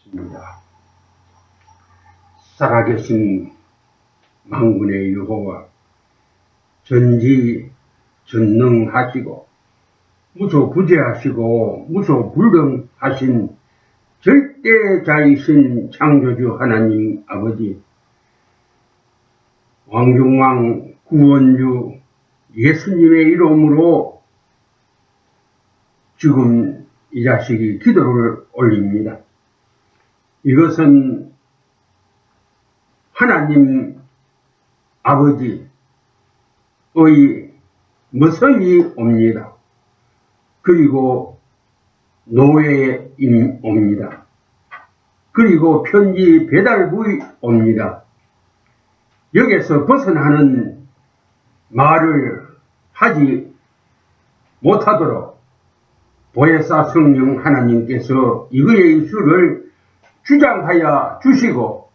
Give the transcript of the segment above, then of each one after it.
기도하겠습니다. 살아계신 만군의 여호와, 전지전능하시고 무소부재하시고 무소불능하신 절대자이신 창조주 하나님 아버지, 왕중왕 구원주 예수님의 이름으로 지금 이 자식이 기도를 올립니다. 이것은 하나님 아버지의 모성이 옵니다. 그리고 노예임 옵니다. 그리고 편지 배달부이 옵니다. 여기서 벗어나는 말을 하지 못하도록 보혜사 성령 하나님께서 이거의 수를 주장하여 주시고,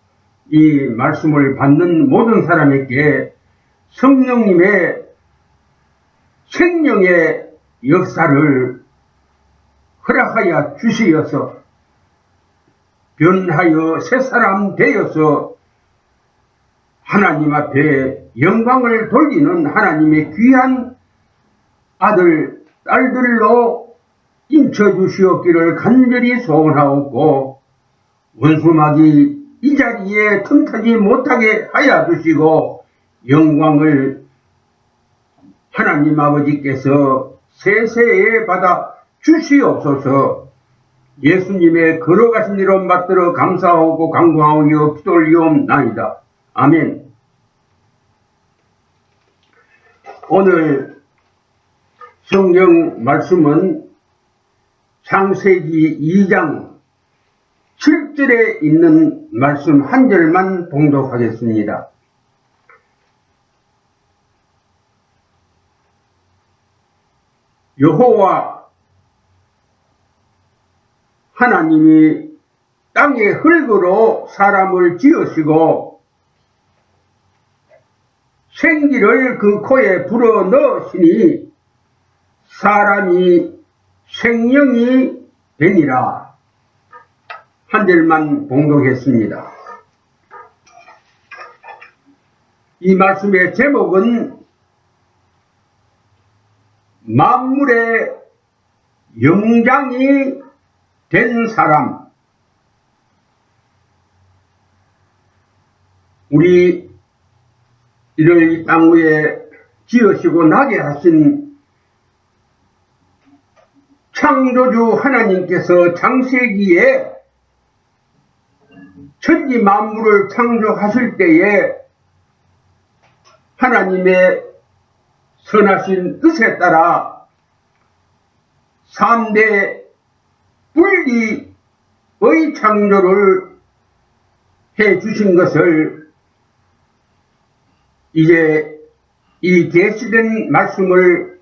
이 말씀을 받는 모든 사람에게 성령님의 생명의 역사를 허락하여 주시어서 변하여 새 사람 되어서 하나님 앞에 영광을 돌리는 하나님의 귀한 아들, 딸들로 인쳐주시옵기를 간절히 소원하옵고, 원수막이 이 자리에 틈타지 못하게 하여 주시고, 영광을 하나님 아버지께서 세세에 받아 주시옵소서. 예수님의 걸어가신 이름 받들어 감사하고 간구하오며 기도 올리옵나이다. 아멘. 오늘 성경 말씀은 창세기 2장 7절에 있는 말씀 한 절만 봉독하겠습니다. 여호와 하나님이 땅의 흙으로 사람을 지으시고 생기를 그 코에 불어 넣으시니 사람이 생명이 되니라. 한 절만 봉독했습니다. 이 말씀의 제목은 만물의 영장이 된 사람. 우리 이를 이 땅 위에 지으시고 나게 하신 창조주 하나님께서 창세기에 천지 만물을 창조하실 때에 하나님의 선하신 뜻에 따라 3대 분리의 창조를 해 주신 것을 이제 이 계시된 말씀을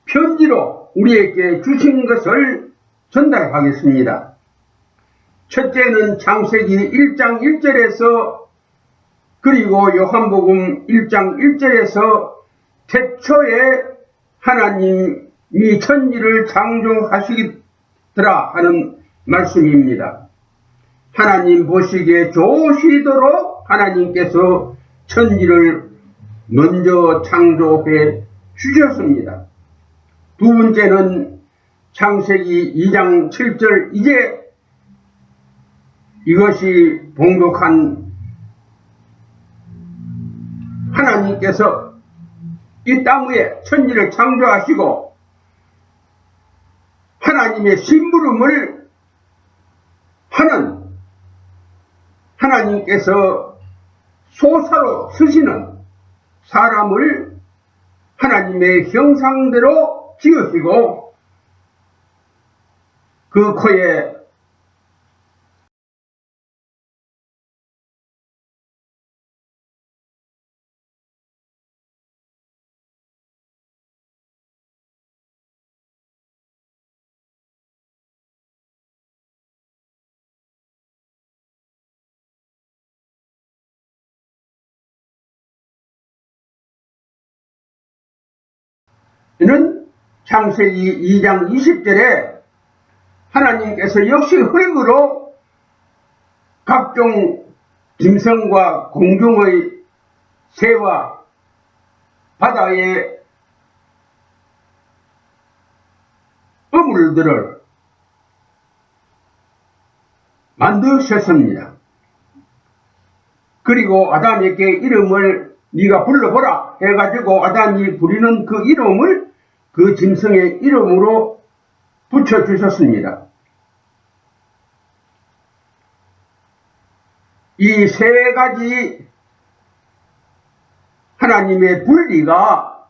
편지로 우리에게 주신 것을 전달하겠습니다. 첫째는 창세기 1장 1절에서 그리고 요한복음 1장 1절에서 태초에 하나님이 천지를 창조하시더라 하는 말씀입니다. 하나님 보시기에 좋으시도록 하나님께서 천지를 먼저 창조해 주셨습니다. 두 번째는 창세기 2장 7절, 이제 이것이 봉독한 하나님께서 이 땅 위에 천지를 창조하시고 하나님의 심부름을 하는 하나님께서 소사로 쓰시는 사람을 하나님의 형상대로 지으시고 그 코에 이는 창세기 2장 20절에 하나님께서 역시 흙으로 각종 짐승과 공중의 새와 바다의 어물들을 만드셨습니다. 그리고 아담에게 이름을 네가 불러보라 해가지고 아담이 부리는 그 이름을 그 짐승의 이름으로 붙여주셨습니다. 이 세 가지 하나님의 분리가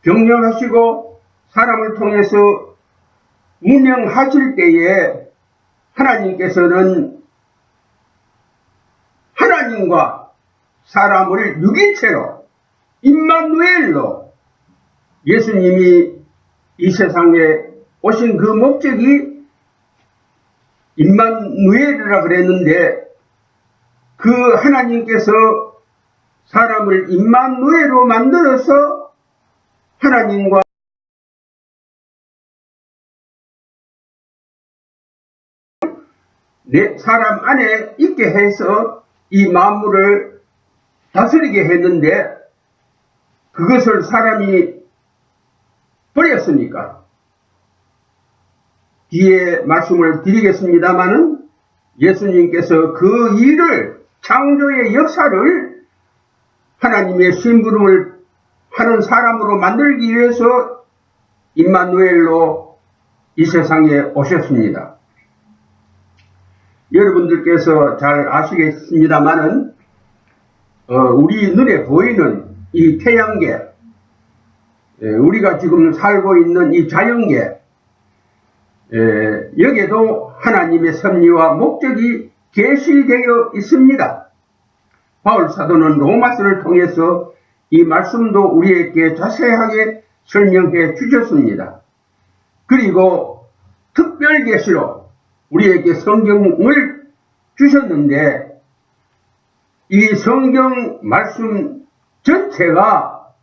경영하시고 사람을 통해서 운영하실 때에 하나님께서는 하나님과 사람을 유기체로 임마누엘로 예수님이 이 세상에 오신 그 목적이 임마누엘이라 그랬는데 그 하나님께서 사람을 임마누엘로 만들어서 하나님과 내 사람 안에 있게 해서 이 만물을 다스리게 했는데 그것을 사람이 버렸으니까 뒤에 말씀을 드리겠습니다마는 예수님께서 그 일을 창조의 역사를 하나님의 심부름을 하는 사람으로 만들기 위해서 임마누엘로 이 세상에 오셨습니다. 여러분들께서 잘 아시겠습니다마는 우리 눈에 보이는 이 태양계, 우리가 지금 살고 있는 이 자연계, 여기에도 하나님의 섭리와 목적이 계시되어 있습니다. 바울 사도는 로마서를 통해서 이 말씀도 우리에게 자세하게 설명해 주셨습니다. 그리고 특별 계시로 우리에게 성경을 주셨는데 이 성경 말씀 전체가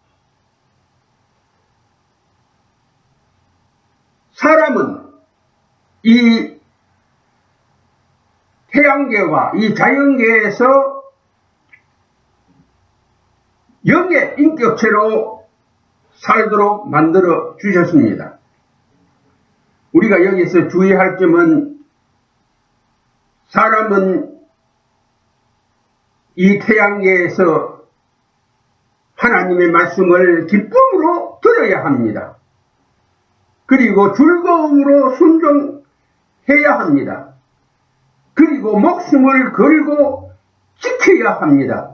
사람은 이 태양계와 이 자연계에서 영의 인격체로 살도록 만들어 주셨습니다. 우리가 여기서 주의할 점은 사람은 이 태양계에서 하나님의 말씀을 기쁨으로 들어야 합니다. 그리고 즐거움으로 순종해야 합니다. 그리고 목숨을 걸고 지켜야 합니다.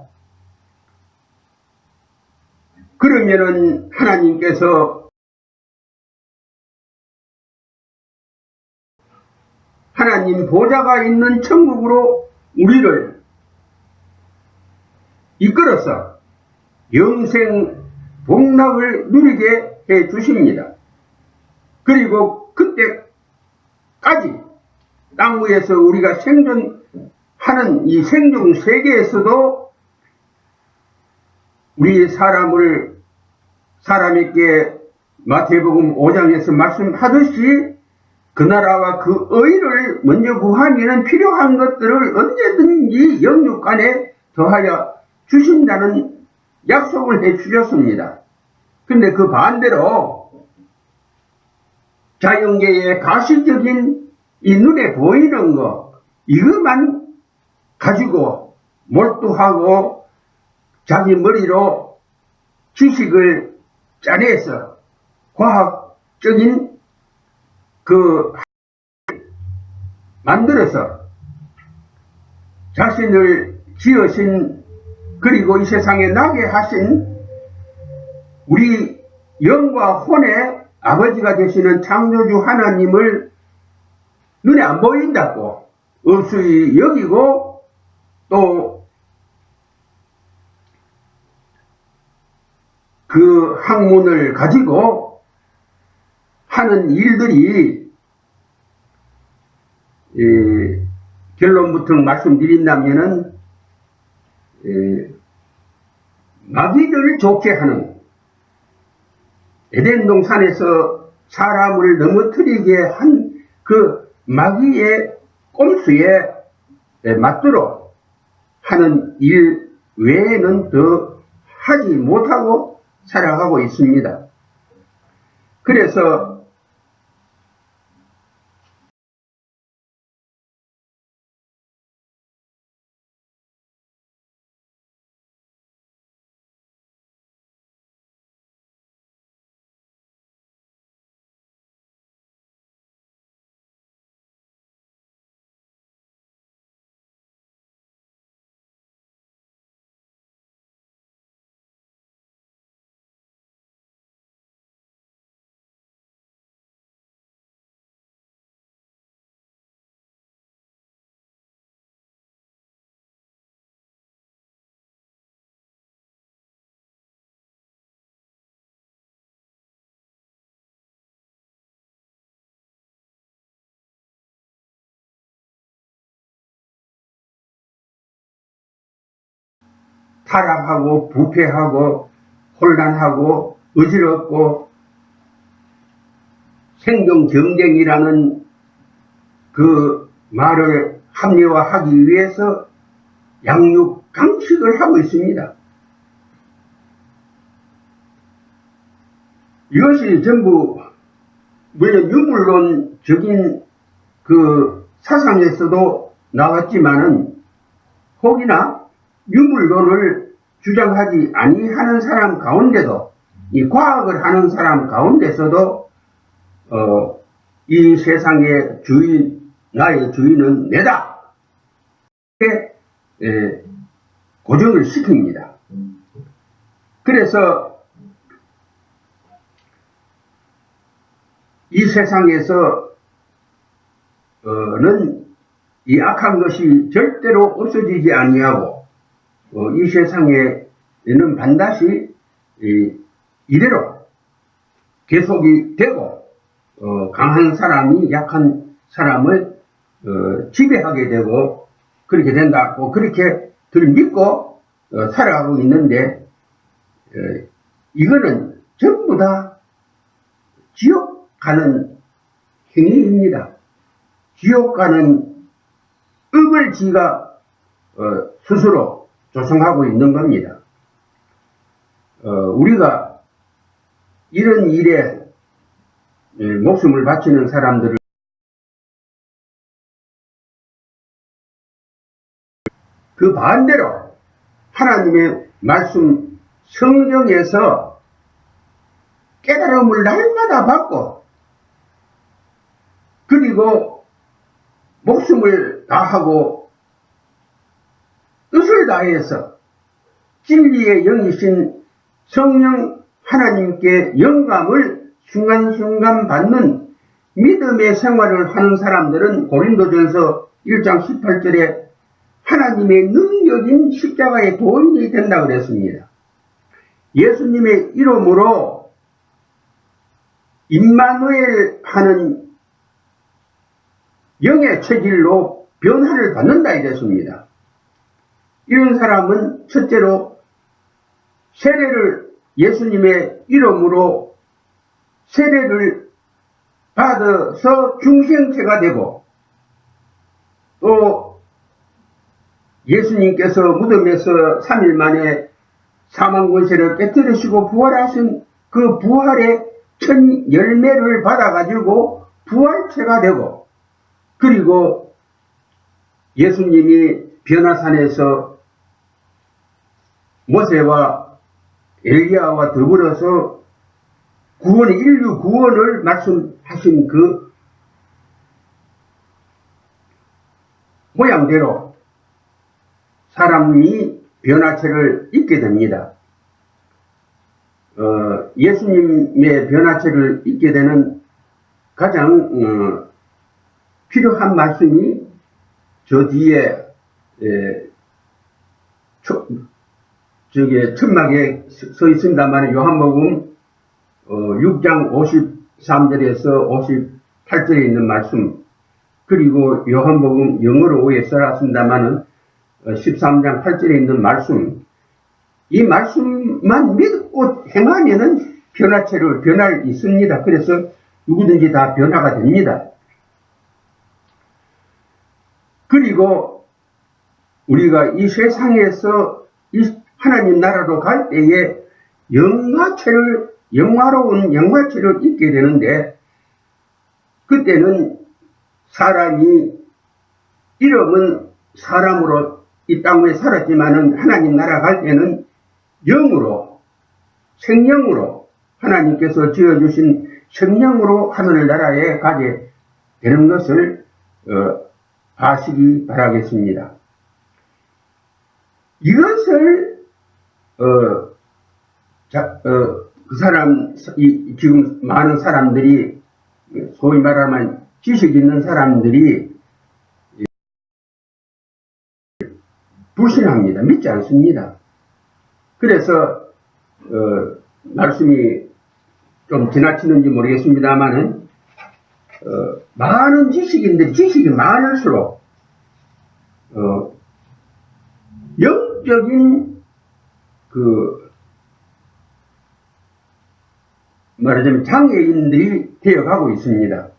그러면은 하나님께서 하나님 보좌가 있는 천국으로 우리를 이끌어서 영생 복락을 누리게 해 주십니다. 그리고 그때까지 땅 위에서 우리가 생존하는 이 생존 세계에서도 우리 사람에게 마태복음 5장에서 말씀하듯이 그 나라와 그 의를 먼저 구하면 필요한 것들을 언제든지 영육간에 더하여 주신다는 약속을 해 주셨습니다. 근데 그 반대로 자연계의 가시적인 이 눈에 보이는 거 이것만 가지고 몰두하고 자기 머리로 지식을 짜내서 과학적인 만들어서 자신을 지으신 그리고 이 세상에 나게 하신 우리 영과 혼의 아버지가 되시는 창조주 하나님을 눈에 안 보인다고 없이 여기고 또 그 학문을 가지고 하는 일들이 결론부터 말씀드린다면은 마귀를 좋게 하는 에덴 동산에서 사람을 넘어뜨리게 한 그 마귀의 꼼수에 맞도록 하는 일 외에는 더 하지 못하고 살아가고 있습니다. 그래서 타락하고 부패하고 혼란하고 어지럽고 생존 경쟁이라는 그 말을 합리화하기 위해서 양육 강식을 하고 있습니다. 이것이 전부 물론 유물론적인 그 사상에서도 나왔지만은 혹이나 유물론을 주장하지 아니하는 사람 가운데도 이 과학을 하는 사람 가운데서도 이 세상의 주인, 나의 주인은 내다 이렇게 고정을 시킵니다. 그래서 이 세상에서는 이 악한 것이 절대로 없어지지 아니하고 이 세상에는 반드시 이대로 계속이 되고 강한 사람이 약한 사람을 지배하게 되고 그렇게 된다고 그렇게 들 믿고 살아가고 있는데 이거는 전부 다 지옥 가는 행위입니다. 지옥 가는 읍을 지가 스스로 조성하고 있는 겁니다. 우리가 이런 일에 목숨을 바치는 사람들을 그 반대로 하나님의 말씀 성령에서 깨달음을 날마다 받고 그리고 목숨을 다하고 뜻을 다해서 진리의 영이신 성령 하나님께 영감을 순간순간 받는 믿음의 생활을 하는 사람들은 고린도전서 1장 18절에 하나님의 능력인 십자가의 도인이 된다고 그랬습니다. 예수님의 이름으로 임마누엘 하는 영의 체질로 변화를 받는다 이랬습니다. 이런 사람은 첫째로 세례를 예수님의 이름으로 세례를 받아서 중생체가 되고 또 예수님께서 무덤에서 3일 만에 사망 권세를 깨뜨리시고 부활하신 그 부활의 첫 열매를 받아가지고 부활체가 되고 그리고 예수님이 변화산에서 모세와 엘리야와 더불어서 인류 구원을 말씀하신 그 모양대로 사람이 변화체를 입게 됩니다. 예수님의 변화체를 입게 되는 가장 필요한 말씀이 저 뒤에 천막에 서 있습니다만 요한복음 6장 53절에서 58절에 있는 말씀, 그리고 요한복음 영어로 오해 써놨습니다만은 13장 8절에 있는 말씀, 이 말씀만 믿고 행하면은 변할 있습니다. 그래서 누구든지 다 변화가 됩니다. 그리고 우리가 이 세상에서 이 하나님 나라로 갈 때에 영화로운 영화체를 입게 되는데, 그때는 사람이 이름은 사람으로 이 땅 위에 살았지만은 하나님 나라 갈 때는 영으로, 생명으로, 하나님께서 지어주신 생명으로 하늘 나라에 가게 되는 것을 아시기 바라겠습니다. 이것을 지금 많은 사람들이, 소위 말하면 지식 있는 사람들이 불신합니다. 믿지 않습니다. 그래서 말씀이 좀 지나치는지 모르겠습니다만은 많은 지식인들이 지식이 많을수록 영적인 말하자면 장애인들이 되어가고 있습니다.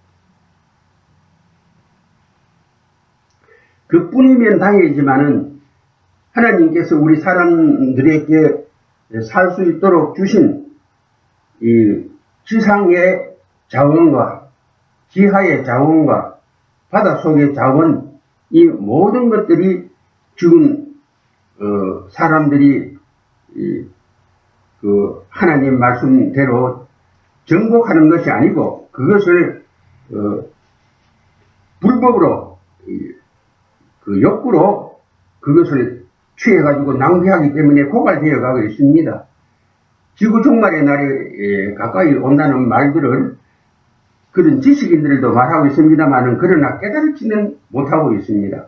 그뿐이면 다행이지만은 하나님께서 우리 사람들에게 살 수 있도록 주신 이 지상의 자원과 지하의 자원과 바닷속의 자원, 이 모든 것들이 지금 사람들이 하나님 말씀대로 정복하는 것이 아니고 그것을 불법으로 욕구로 그것을 취해가지고 낭비하기 때문에 고갈되어 가고 있습니다. 지구 종말의 날이 가까이 온다는 말들을 그런 지식인들도 말하고 있습니다만은 그러나 깨달지는 못하고 있습니다.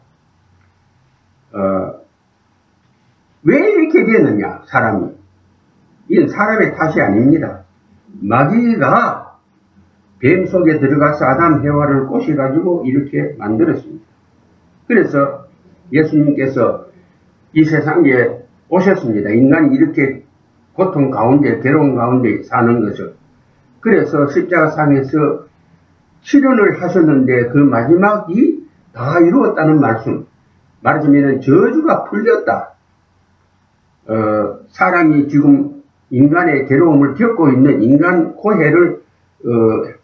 왜 이렇게 되느냐, 사람이. 이건 사람의 탓이 아닙니다. 마귀가 뱀 속에 들어가서 아담 해와를 꼬셔가지고 이렇게 만들었습니다. 그래서 예수님께서 이 세상에 오셨습니다. 인간이 이렇게 고통 가운데, 괴로운 가운데 사는 것을. 그래서 십자가상에서 실현을 하셨는데 그 마지막이 다 이루었다는 말씀. 말하자면 저주가 풀렸다. 사람이 지금 인간의 괴로움을 겪고 있는 인간 고해를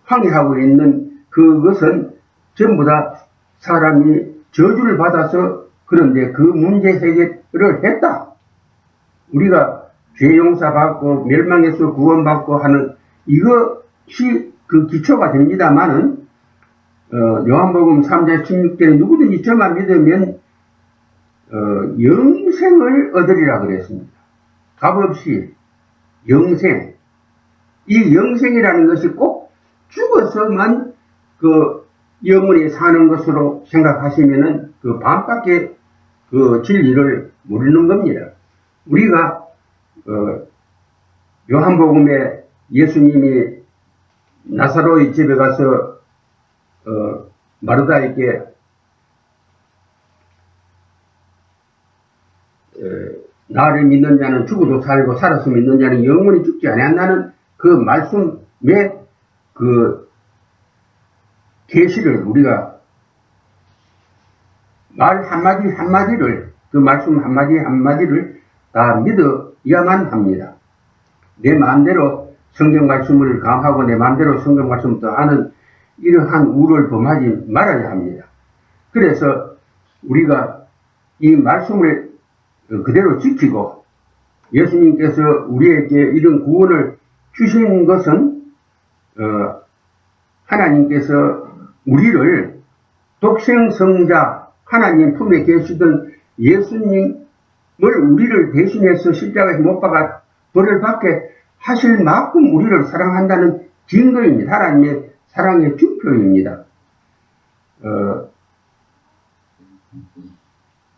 항해하고 있는 그것은 전부 다 사람이 저주를 받아서 그런데 그 문제 해결을 했다. 우리가 죄 용서받고 멸망에서 구원받고 하는 이것이 그 기초가 됩니다만은 요한복음 3장 16절에 누구든지 저만 믿으면 영생을 얻으리라 그랬습니다. 값없이 영생. 이 영생이라는 것이 꼭 죽어서만 그 영원히 사는 것으로 생각하시면은 그 반밖에 그 진리를 모르는 겁니다. 우리가 요한복음에 예수님이 나사로의 집에 가서 마르다에게 나를 믿는 자는 죽어도 살고 살아서 믿는 자는 영원히 죽지 아니한다는 그 말씀의 그 계시를 우리가 말 한마디 한마디를 그 말씀 한마디 한마디를 다 믿어야만 합니다. 내 마음대로 성경 말씀을 강하고 내 마음대로 성경 말씀을 더 하는 이러한 우를 범하지 말아야 합니다. 그래서 우리가 이 말씀을 그대로 지키고 예수님께서 우리에게 이런 구원을 주신 것은 하나님께서 우리를 독생성자 하나님 품에 계시던 예수님을 우리를 대신해서 십자가에 못 박아 벌을 받게 하실 만큼 우리를 사랑한다는 증거입니다. 하나님의 사랑의 증표입니다.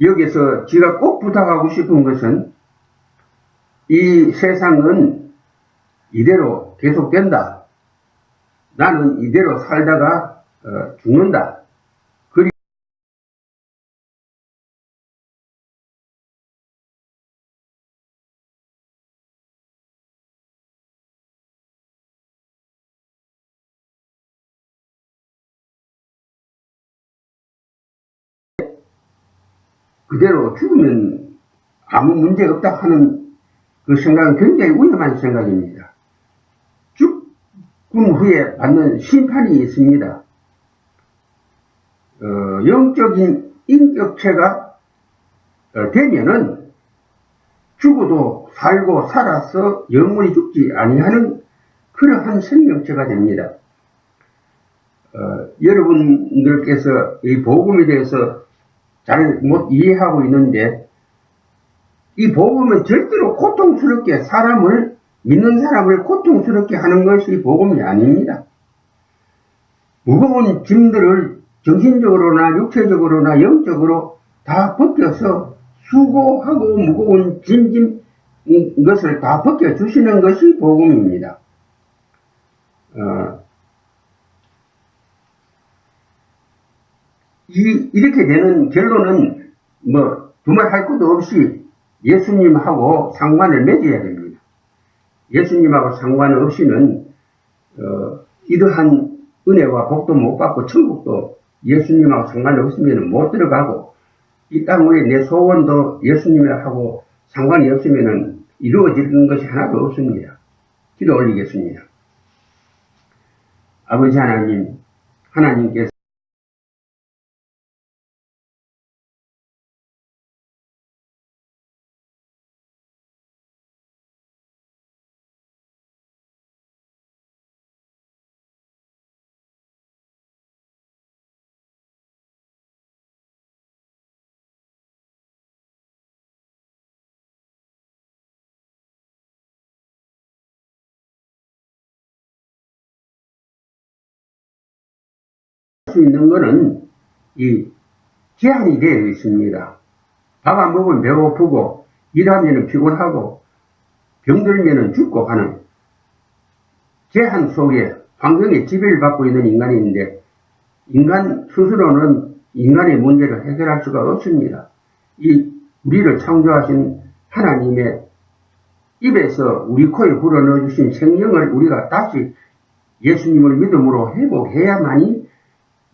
여기서 제가 꼭 부탁하고 싶은 것은 이 세상은 이대로 계속된다. 나는 이대로 살다가 죽는다. 그대로 죽으면 아무 문제 없다 하는 그 생각은 굉장히 위험한 생각입니다. 죽음 후에 받는 심판이 있습니다. 영적인 인격체가 되면은 죽어도 살고 살아서 영원히 죽지 아니하는 그러한 생명체가 됩니다. 여러분들께서 이 복음에 대해서 잘 못 이해하고 있는데, 이 복음은 절대로 고통스럽게 믿는 사람을 고통스럽게 하는 것이 복음이 아닙니다. 무거운 짐들을 정신적으로나 육체적으로나 영적으로 다 벗겨서 수고하고 무거운 짐 것을 다 벗겨주시는 것이 복음입니다. 이렇게 되는 결론은 두말 할 것도 없이 예수님하고 상관을 맺어야 됩니다. 예수님하고 상관 없이는 이러한 은혜와 복도 못 받고 천국도 예수님하고 상관없으면 못 들어가고, 이 땅 위에 내 소원도 예수님하고 상관이 없으면 이루어지는 것이 하나도 없습니다. 기도 올리겠습니다. 아버지 하나님, 하나님께서 수 있는 것은 이 제한이 되어 있습니다. 밥 안 먹으면 배고프고, 일하면 피곤하고, 병들면 죽고 하는 제한 속에 환경에 지배를 받고 있는 인간인데, 인간 스스로는 인간의 문제를 해결할 수가 없습니다. 우리를 창조하신 하나님의 입에서 우리 코에 불어넣어 주신 생명을 우리가 다시 예수님을 믿음으로 회복해야만이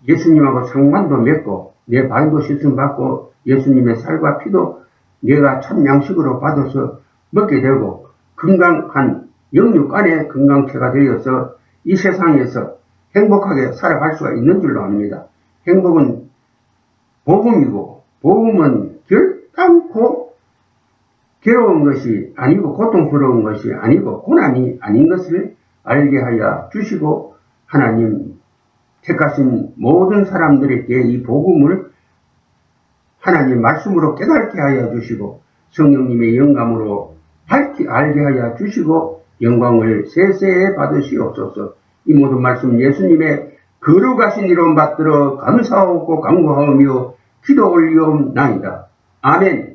예수님하고 상관도 맺고 내 발도 씻음 받고 예수님의 살과 피도 내가 참 양식으로 받아서 먹게 되고 건강한 영육 안에 건강체가 되어서 이 세상에서 행복하게 살아갈 수가 있는 줄로 압니다. 행복은 복음이고, 복음은 결단코 괴로운 것이 아니고 고통스러운 것이 아니고 고난이 아닌 것을 알게 하여 주시고, 하나님 택하신 모든 사람들에게 이 복음을 하나님 말씀으로 깨닫게 하여 주시고, 성령님의 영감으로 밝히 알게 하여 주시고, 영광을 세세에 받으시옵소서. 이 모든 말씀 예수님의 거룩하신 이름 받들어 감사하고 간구하며 기도 올리옵나이다. 아멘.